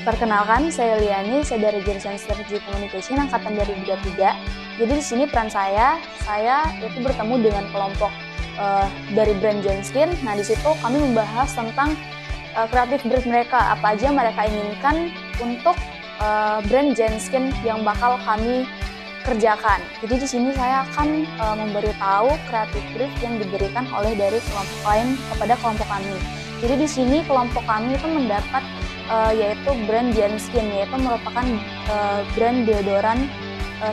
Perkenalkan, saya Liani, saya dari jurusan Strategi Communication angkatan 2023. Jadi di sini peran saya itu bertemu dengan kelompok dari brand Genskin. Nah, di situ kami membahas tentang kreatif brief mereka, apa aja mereka inginkan untuk brand Genskin yang bakal kami kerjakan. Jadi di sini saya akan memberitahu kreatif brief yang diberikan oleh dari kelompok lain kepada kelompok kami. Jadi di sini kelompok kami itu mendapat yaitu brand Genskin, yaitu merupakan brand deodoran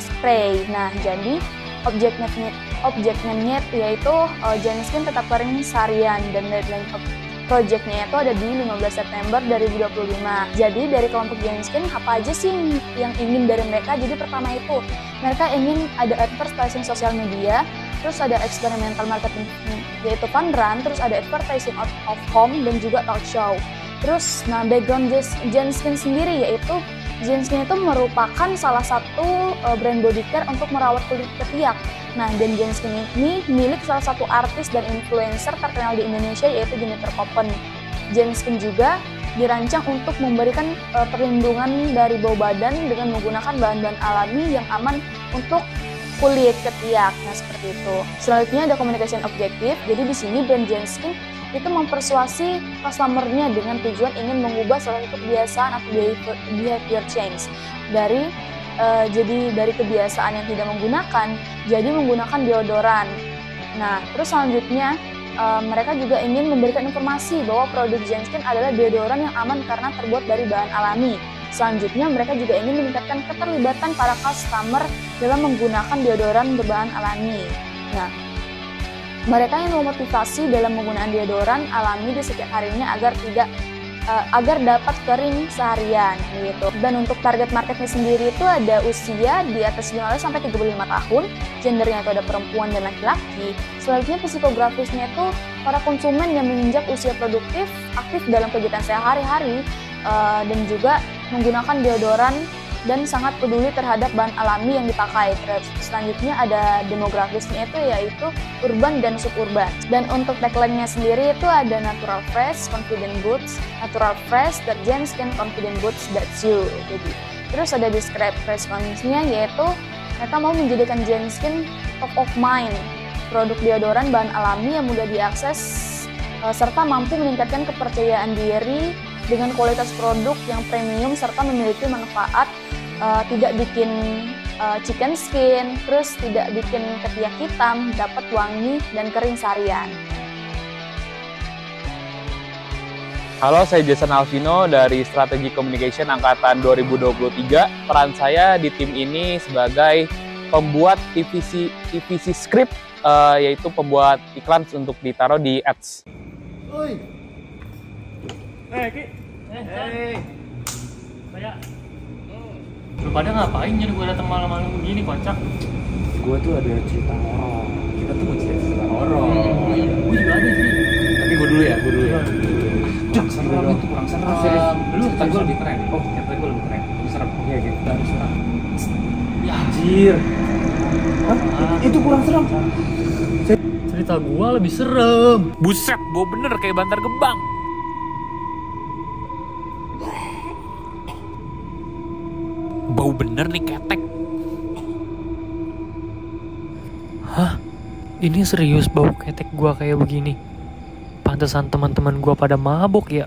spray. Nah, jadi objeknya yaitu Genskin tetap kering seharian, dan deadline projectnya itu ada di 15 September 2025. Jadi dari kelompok Genskin apa aja sih yang ingin dari mereka? Jadi pertama itu mereka ingin ada advertising sosial media, terus ada experimental marketing yaitu fun run, terus ada advertising of home dan juga talk show. Terus, nah background Genskin sendiri yaitu Genskin itu merupakan salah satu brand body care untuk merawat kulit ketiak. Nah, dan Genskin ini milik salah satu artis dan influencer terkenal di Indonesia yaitu Jennifer Copen. Genskin juga dirancang untuk memberikan perlindungan dari bau badan dengan menggunakan bahan-bahan alami yang aman untuk kulit ketiak. Nah, seperti itu. Selanjutnya ada communication objective. Jadi di sini brand Genskin itu mempersuasi customer-nya dengan tujuan ingin mengubah salah satu kebiasaan atau behavior change jadi dari kebiasaan yang tidak menggunakan jadi menggunakan deodoran. Nah, terus selanjutnya mereka juga ingin memberikan informasi bahwa produk Genskin adalah deodoran yang aman karena terbuat dari bahan alami. Selanjutnya mereka juga ingin meningkatkan keterlibatan para customer dalam menggunakan deodoran berbahan alami. Nah, mereka yang memotivasi dalam penggunaan deodoran alami di setiap harinya agar dapat kering seharian gitu. Dan untuk target marketnya sendiri itu ada usia di atas 15 sampai 35 tahun, gendernya itu ada perempuan dan laki-laki. Selanjutnya psikografisnya itu para konsumen yang menginjak usia produktif, aktif dalam kegiatan sehari-hari, dan juga menggunakan deodoran dan sangat peduli terhadap bahan alami yang dipakai. Terus selanjutnya ada demografisnya itu yaitu urban dan suburban. Dan untuk tagline-nya sendiri itu ada natural fresh, confident boots, natural fresh, that Genskin confident boots, that's you. Jadi terus ada describe response-nya yaitu mereka mau menjadikan Genskin top of mind, produk deodoran bahan alami yang mudah diakses serta mampu meningkatkan kepercayaan diri dengan kualitas produk yang premium serta memiliki manfaat tidak bikin chicken skin, terus tidak bikin ketiak hitam, dapat wangi dan kering seharian. Halo, saya Jason Alvino dari Strategi Communication angkatan 2023. Peran saya di tim ini sebagai pembuat TVC script, yaitu pembuat iklan untuk ditaruh di ads. Oi. Ki. Kayak lu pada ngapain jadi gue datang malam-malam begini, kocak? Gue tuh ada cerita horor. Kita tuh mau cerita horor. Gue juga ada sih. Tapi gue dulu ya. Kurang serem itu, kurang serem. Lu cerita gue lebih keren. Oh, cerita gue lebih keren. Lebih serem. Iya gitu. Lebih serem. Ya anjir. Hah? Itu kurang serem. Cerita gue lebih serem. Buset, bau bener kayak Bantar Gebang. Bau bener nih ketek. Hah? Ini serius bau ketek gua kayak begini? Pantesan teman-teman gua pada mabuk ya?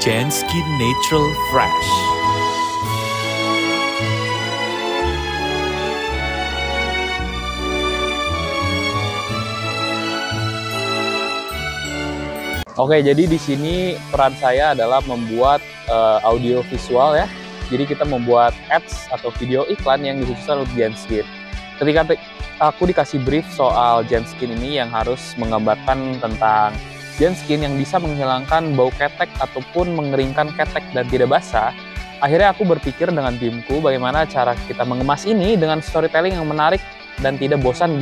Genskin Natural Fresh. Oke, jadi di sini peran saya adalah membuat audio visual ya. Jadi kita membuat ads atau video iklan yang dikhususkan untuk Genskin. Ketika aku dikasih brief soal Genskin ini yang harus menggambarkan tentang Genskin yang bisa menghilangkan bau ketek ataupun mengeringkan ketek dan tidak basah, akhirnya aku berpikir dengan timku bagaimana cara kita mengemas ini dengan storytelling yang menarik dan tidak bosan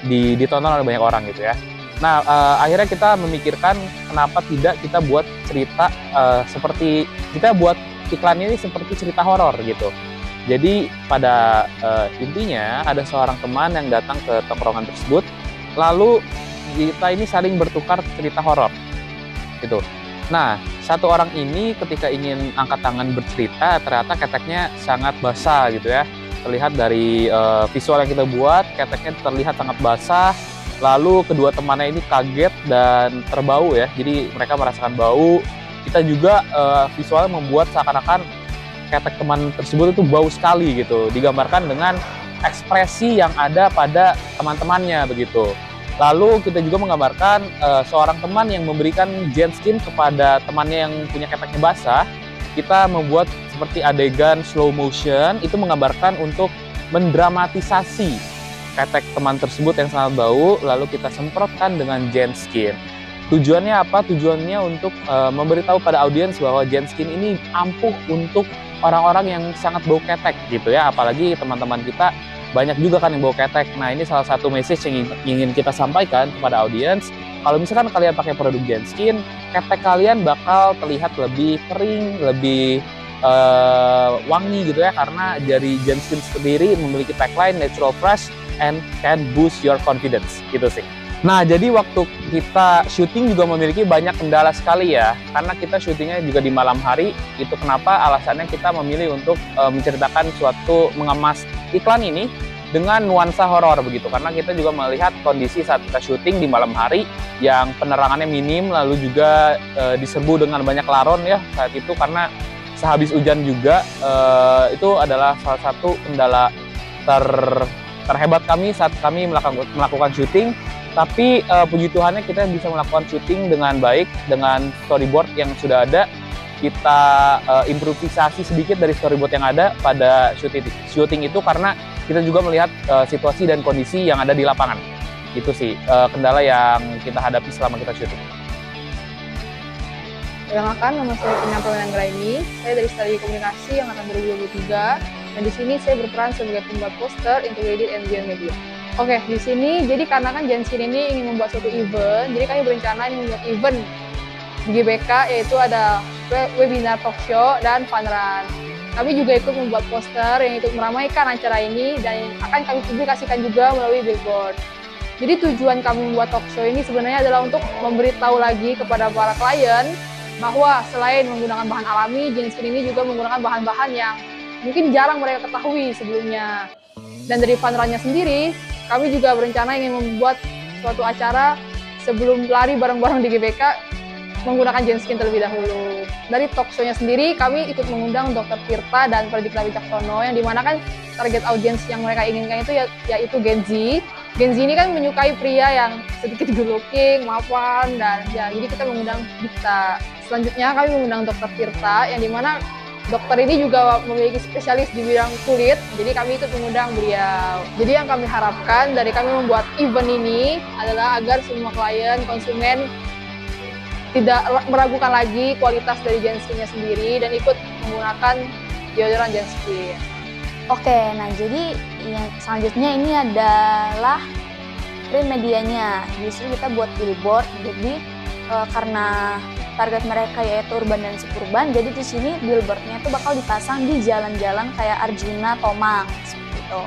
ditonton oleh banyak orang gitu ya. Nah, akhirnya kita memikirkan kenapa tidak kita buat cerita seperti kita buat iklan ini seperti cerita horor gitu. Jadi pada intinya ada seorang teman yang datang ke tongkrongan tersebut, lalu kita ini saling bertukar cerita horor gitu. Nah, satu orang ini ketika ingin angkat tangan bercerita, ternyata keteknya sangat basah gitu ya. Terlihat dari visual yang kita buat, keteknya terlihat sangat basah. Lalu kedua temannya ini kaget dan terbau ya, jadi mereka merasakan bau. Kita juga visualnya membuat seakan-akan ketek teman tersebut itu bau sekali gitu, digambarkan dengan ekspresi yang ada pada teman-temannya begitu. Lalu kita juga menggambarkan seorang teman yang memberikan Genskin kepada temannya yang punya keteknya basah. Kita membuat seperti adegan slow motion, itu menggambarkan untuk mendramatisasi ketek teman tersebut yang sangat bau, lalu kita semprotkan dengan Genskin. Tujuannya apa? Tujuannya untuk memberitahu pada audiens bahwa Genskin ini ampuh untuk orang-orang yang sangat bau ketek gitu ya, apalagi teman-teman kita banyak juga kan yang bau ketek. Nah, ini salah satu message yang ingin kita sampaikan kepada audiens. Kalau misalkan kalian pakai produk Genskin, ketek kalian bakal terlihat lebih kering, lebih wangi gitu ya, karena dari Genskin sendiri memiliki tagline natural fresh and can boost your confidence gitu sih. Nah, jadi waktu kita syuting juga memiliki banyak kendala sekali ya, karena kita syutingnya juga di malam hari. Itu kenapa alasannya kita memilih untuk menceritakan suatu mengemas iklan ini dengan nuansa horor begitu, karena kita juga melihat kondisi saat kita syuting di malam hari yang penerangannya minim, lalu juga diserbu dengan banyak laron ya saat itu, karena sehabis hujan juga. Itu adalah salah satu kendala terhebat kami saat kami melakukan syuting. Tapi puji Tuhannya kita bisa melakukan syuting dengan baik dengan storyboard yang sudah ada. Kita improvisasi sedikit dari storyboard yang ada pada syuting itu, karena kita juga melihat situasi dan kondisi yang ada di lapangan. Itu sih kendala yang kita hadapi selama kita syuting. Perkenalkan, nama saya Kina Pramana-Anggraini. Saya dari Strategi Komunikasi angkatan 2023, dan di sini saya berperan sebagai pembuat poster, integrated and beyond media. Oke, di sini jadi karena kan Genskin ini ingin membuat suatu event, jadi kami berencana ingin membuat event di GBK, yaitu ada webinar talk show dan fun run. Kami juga ikut membuat poster yang ikut meramaikan acara ini dan akan kami publikasikan juga melalui billboard. Jadi tujuan kami membuat talk show ini sebenarnya adalah untuk memberitahu lagi kepada para klien bahwa selain menggunakan bahan alami, Genskin ini juga menggunakan bahan-bahan yang mungkin jarang mereka ketahui sebelumnya. Dan dari fun run-nya sendiri, kami juga berencana ingin membuat suatu acara sebelum lari bareng-bareng di GBK menggunakan Genskin terlebih dahulu. Dari talk show-nya sendiri, kami ikut mengundang Dr. Tirta dan Pradipta Wicaksono, yang dimana kan target audiens yang mereka inginkan itu yaitu Gen Z. Gen Z ini kan menyukai pria yang sedikit good looking, mapan, dan ya jadi kita mengundang Dikta. Selanjutnya kami mengundang Dr. Tirta, yang dimana dokter ini juga memiliki spesialis di bidang kulit, jadi kami ikut mengundang beliau. Jadi yang kami harapkan dari kami membuat event ini adalah agar semua klien, konsumen tidak meragukan lagi kualitas dari Genskin-nya sendiri dan ikut menggunakan deodoran Genskin. Oke, nah jadi yang selanjutnya ini adalah print medianya. Justru kita buat billboard, jadi karena target mereka yaitu urban dan suburban, jadi di sini billboardnya itu bakal dipasang di jalan-jalan kayak Arjuna, Tomang, seperti itu.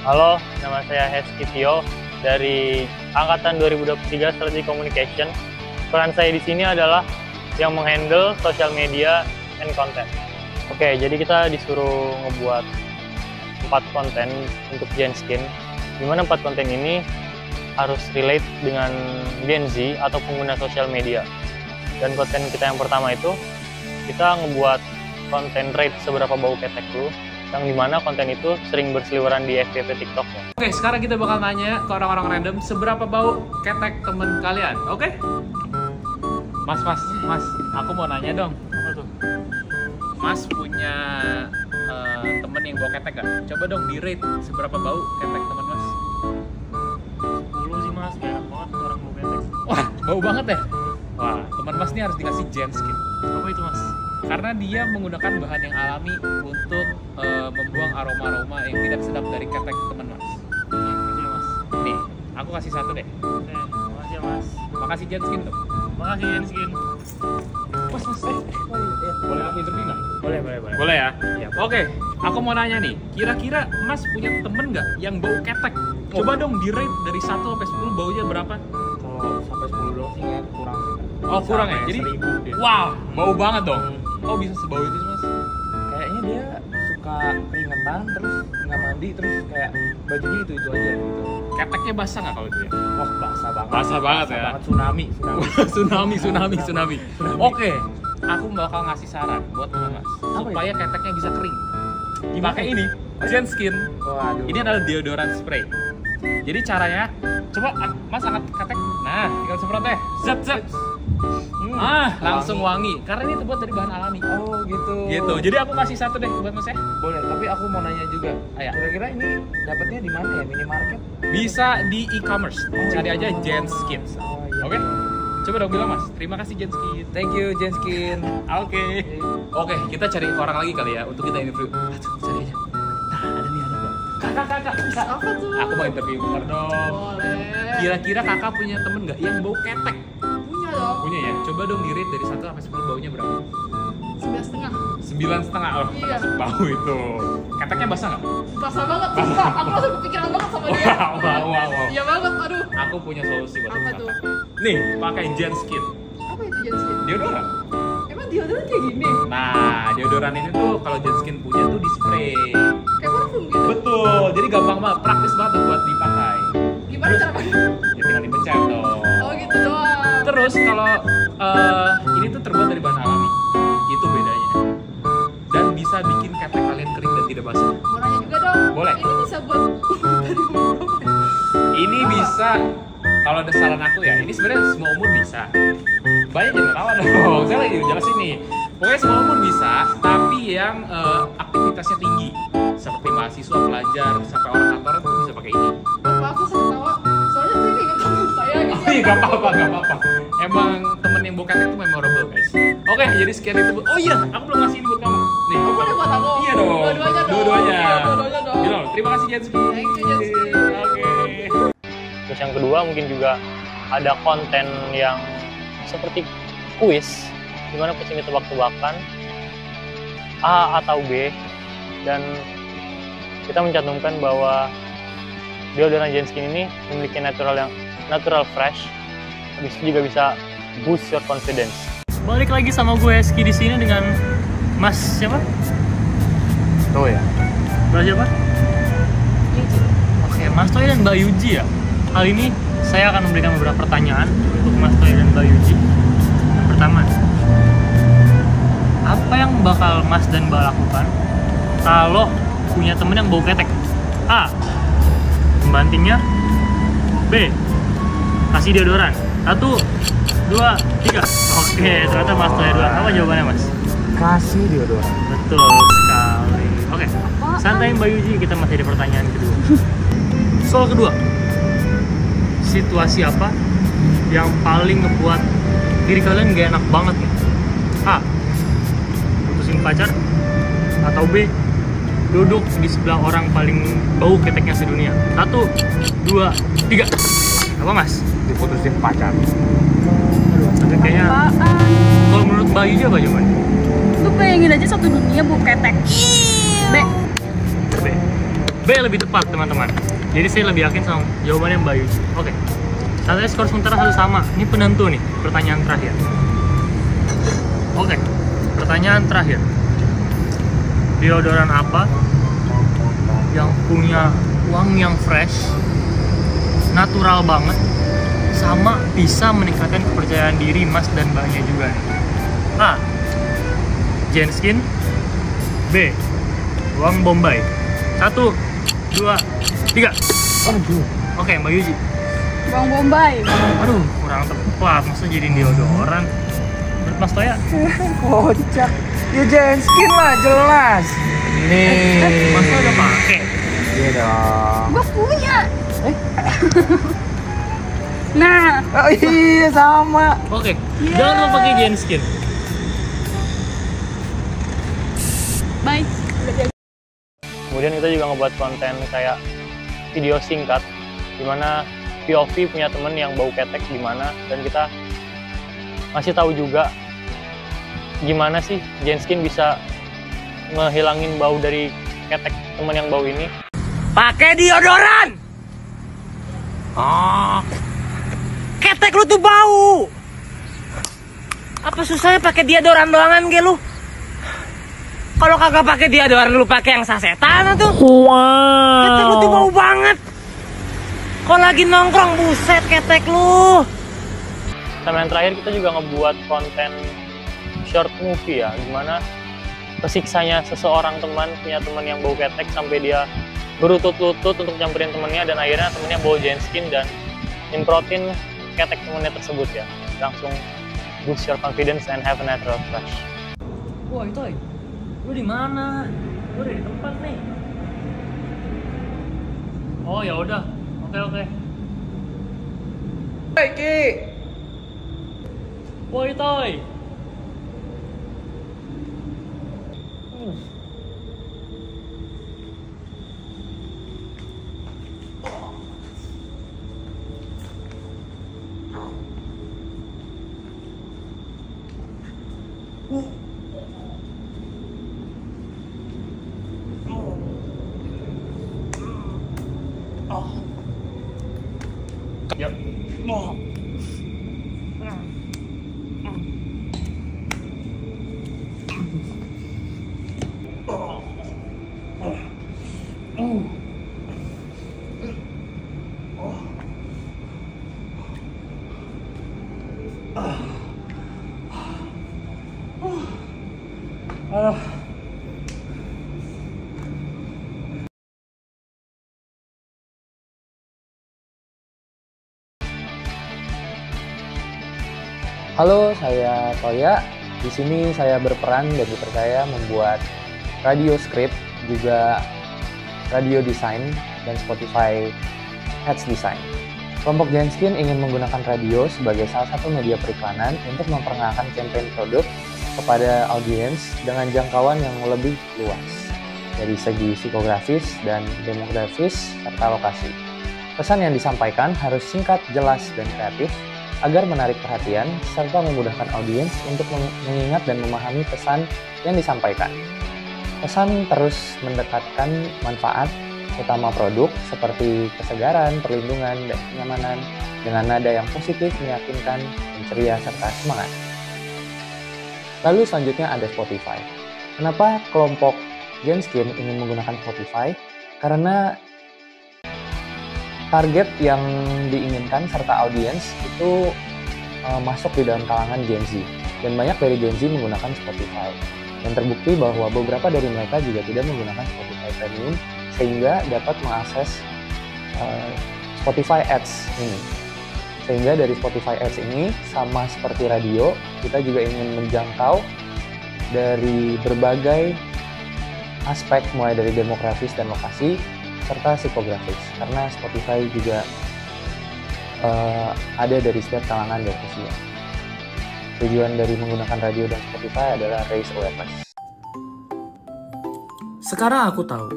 Halo, nama saya Heski Tio dari Angkatan 2023 Strategi Communication. Peran saya di sini adalah yang menghandle social media and content. Oke, jadi kita disuruh ngebuat 4 konten untuk Genskin, di mana 4 konten ini harus relate dengan Gen Z atau pengguna sosial media. Dan konten kita yang pertama itu, kita ngebuat konten rate seberapa bau ketek dulu. yang dimana konten itu sering berseliweran di FYP TikToknya. Oke, sekarang kita bakal nanya ke orang-orang random seberapa bau ketek temen kalian, oke? Mas, aku mau nanya dong. Apa tuh? Mas punya temen yang bawa ketek gak? Coba dong di rate seberapa bau ketek temen Mas. 10 sih Mas, gak enak banget orang mau ketek. Wah, bau banget ya? Wah, teman Mas ini harus dikasih Genskin. Apa itu Mas? Karena dia menggunakan bahan yang alami untuk membuang aroma-aroma yang tidak sedap dari ketek teman Mas. Gitu ya Mas. Nih, aku kasih satu deh. Oke, makasih ya Mas. Makasih Genskin dong. Makasih Genskin. Mas, boleh aku interview nggak? Boleh. Boleh ya? Iya. Oke, aku mau nanya nih, kira-kira Mas punya temen nggak yang bau ketek? Coba dong di rate dari 1 sampai 10 baunya berapa? Kalau sampai 10 doang sih ya kurang. Oh, kurang ya? Jadi, 1000 dia. wah, bau banget dong. Kok bisa sebau itu sih Mas? Kayaknya dia suka keringetan terus nggak mandi terus kayak bajunya itu aja gitu. Keteknya basah nggak kalau itu ya? Wah, basah banget. Basah banget ya? Banget, tsunami. Tsunami. Oke, aku bakal ngasih saran buat teman Mas supaya keteknya bisa kering. Pakai ini, Genskin. Waduh. Ini adalah deodoran spray. Jadi caranya, coba Mas angkat ketek. Nah, tinggal semprot deh. Zap. Langsung wangi. Karena ini terbuat dari bahan alami. Oh gitu. Gitu. Jadi aku kasih satu deh buat Mas ya. Boleh, tapi aku mau nanya juga. Ayo. Kira-kira ini dapatnya di mana ya? Minimarket? Bisa di e-commerce. Cari aja Genskin. Oh, iya. Oke? Coba dong bilang Mas. Terima kasih Genskin. Thank you Genskin. Oke, kita cari orang lagi kali ya untuk kita interview. Aduh, cari aja. Nah, ada nih. Kakak. Apa tuh? Aku mau interview bentar dong. Boleh. Kira-kira kakak punya temen nggak yang bau ketek? Punya dong. Punya ya? Coba dong di rate dari 1 sampai 10 baunya berapa? 9,5. 9,5. Oh, Iya. termasuk bau itu. Keteknya basah nggak? Basah banget, sumpah. Aku langsung kepikiran banget sama dia. Wow. Iya banget, aduh. Aku punya solusi buat Apa kakak. tuh? Nih, pakai Genskin. Apa itu Genskin? Deodoran. Emang deodoran kayak gini? Nah, deodoran ini tuh kalau Genskin punya tuh di spray. Kayak parfum gitu? Betul. Jadi gampang banget, praktis banget tuh buat dipakai. Gimana cara pakai? Ya tinggal dipencet dong. Oh gitu doang. Terus kalau ini tuh terbuat dari bahan alami, itu bedanya. Dan bisa bikin ketek kalian kering dan tidak basah. Mau nanya juga dong. Boleh. Ini bisa buat dari umur berapa ya? Ini bisa, kalau ada saran aku ya, ini sebenarnya semua umur bisa. Banyak jangan ketawa dong, saya lagi jelasin nih. Pokoknya semua umur bisa, tapi yang aktivitasnya tinggi, seperti mahasiswa, pelajar, sampai orang kantoran tuh bisa pakai ini. Bapak aku sering ketawa. Soalnya saya ingat temen saya gitu. Oh iya, gak apa-apa. Emang temen yang bokap itu memorable guys. Oke, jadi sekian itu. Oh iya, aku belum ngasih ini buat kamu. Nih. Oh, boleh buat aku? Iya dong. Dua-duanya dong. Dua-duanya. Iya, dua-duanya dong. Gitu, terima kasih Jenskin. Thank you, Jenskin. Oke. Terus yang kedua mungkin juga ada konten yang seperti kuis, dimana kuis ini tebak-tebakan A atau B, dan kita mencantumkan bahwa deodoran Genskin ini memiliki natural fresh, habis itu juga bisa boost your confidence. Balik lagi sama gue Eski di sini dengan Mas siapa? Tuh ya. Mas siapa? Oke, Mas Toy dan Mbak Yuji ya. Kali ini saya akan memberikan beberapa pertanyaan untuk Mas Toy dan Mbak Yuji. Yang pertama, apa yang bakal Mas dan Mbak lakukan kalau punya temen yang bau ketek? A. Membantingnya. B. Kasih deodoran. 1, 2, 3. Oke, ternyata Mas Toy deodoran. Apa jawabannya Mas? Kasih deodoran. Betul sekali. Oke, santai Mbak Yuji, kita masih ada pertanyaan kedua. Soal kedua, situasi apa yang paling ngebuat diri kalian gak enak banget nih? A. Putusin pacar. Atau B. Duduk di sebelah orang paling bau keteknya sedunia. 1, 2, 3. Apa Mas? Diputusin pacar. Tapi kayaknya kalau menurut Mbak Yuji apa jawabannya? Lu bayangin aja satu dunia bau ketek. B. B lebih tepat teman-teman. Jadi saya lebih yakin sama jawabannya Mbak Yuji. Oke. Saat ini skor sementara satu sama. Ini penentu nih, pertanyaan terakhir. Oke. Pertanyaan terakhir. Deodoran apa yang punya wangi yang fresh, natural banget, sama bisa meningkatkan kepercayaan diri Mas dan Mbaknya juga nih? A. Genskin. B. Bawang bombay. 1, 2, 3. Aduh. Oke, Mbak Yuji. Bawang bombay. Aduh, kurang tepat. Masa jadi deodoran? Menurut Mas Toya? Kocak. Ya Jenskin lah, jelas. Nih. Mas Toya udah pakai. Iya dong. Gue punya. Nah, Oh iya sama. Oke, jangan lupa pakai Genskin. bye. Kemudian kita juga ngebuat konten kayak video singkat, dimana POV punya temen yang bau ketek di mana, dan kita ngasih tahu juga gimana sih Genskin bisa ngehilangin bau dari ketek temen yang bau ini. Pakai deodoran. Oh. Ketek lu tuh bau. Apa susahnya pakai deodoran doangan ge lu? Kalau kagak pakai deodoran lu pakai yang sasetan tuh. Wow. Ketek lu tuh bau banget. Kalau lagi nongkrong buset ketek lu. Sama yang terakhir kita juga ngebuat konten short movie ya, gimana kesiksanya seseorang teman punya teman yang bau ketek sampai dia berlutut-lutut untuk nyamperin temennya, dan akhirnya temennya bawa Genskin dan nyemprotin ketek temennya tersebut ya. Langsung boost your confidence and have a natural flash. Wah itu, lu di mana? Lu udah di tempat nih. Oh ya udah, oke. Hai Ki. Woi Toy. Yuk. Halo, saya Toya. Di sini saya berperan dan dipercaya membuat radio script, juga radio design, dan Spotify Ads Design. Kelompok Genskin ingin menggunakan radio sebagai salah satu media periklanan untuk memperkenalkan campaign produk kepada audiens dengan jangkauan yang lebih luas dari segi psikografis dan demografis serta lokasi. Pesan yang disampaikan harus singkat, jelas, dan kreatif agar menarik perhatian serta memudahkan audiens untuk mengingat dan memahami pesan yang disampaikan. Pesan terus mendekatkan manfaat utama produk seperti kesegaran, perlindungan, dan kenyamanan dengan nada yang positif, meyakinkan, dan ceria serta semangat. Lalu selanjutnya ada Spotify. Kenapa kelompok Genskin ingin menggunakan Spotify? Karena target yang diinginkan serta audiens itu masuk di dalam kalangan Gen Z, dan banyak dari Gen Z menggunakan Spotify, dan terbukti bahwa beberapa dari mereka juga tidak menggunakan Spotify Premium sehingga dapat mengakses Spotify Ads ini. Sehingga dari Spotify Ads ini sama seperti radio, kita juga ingin menjangkau dari berbagai aspek mulai dari demografis dan lokasi serta psikografis, karena Spotify juga ada dari setiap kalangan dan usia. Tujuan dari menggunakan radio dan Spotify adalah raise awareness. Sekarang aku tahu,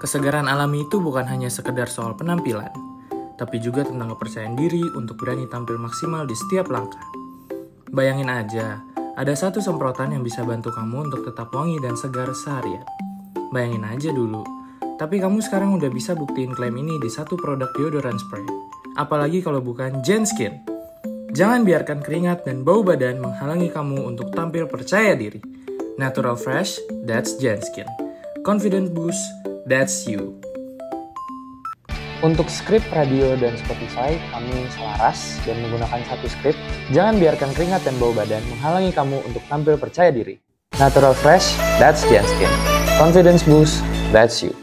kesegaran alami itu bukan hanya sekedar soal penampilan, tapi juga tentang kepercayaan diri untuk berani tampil maksimal di setiap langkah. Bayangin aja, ada satu semprotan yang bisa bantu kamu untuk tetap wangi dan segar seharian. Bayangin aja dulu, tapi kamu sekarang udah bisa buktiin klaim ini di satu produk deodoran spray. Apalagi kalau bukan Genskin. Jangan biarkan keringat dan bau badan menghalangi kamu untuk tampil percaya diri. Natural fresh, that's Genskin. Confident boost, that's you. Untuk skrip radio dan Spotify, kami selaras dan menggunakan satu skrip. Jangan biarkan keringat dan bau badan menghalangi kamu untuk tampil percaya diri. Natural fresh, that's Genskin. Confidence boost, That's you.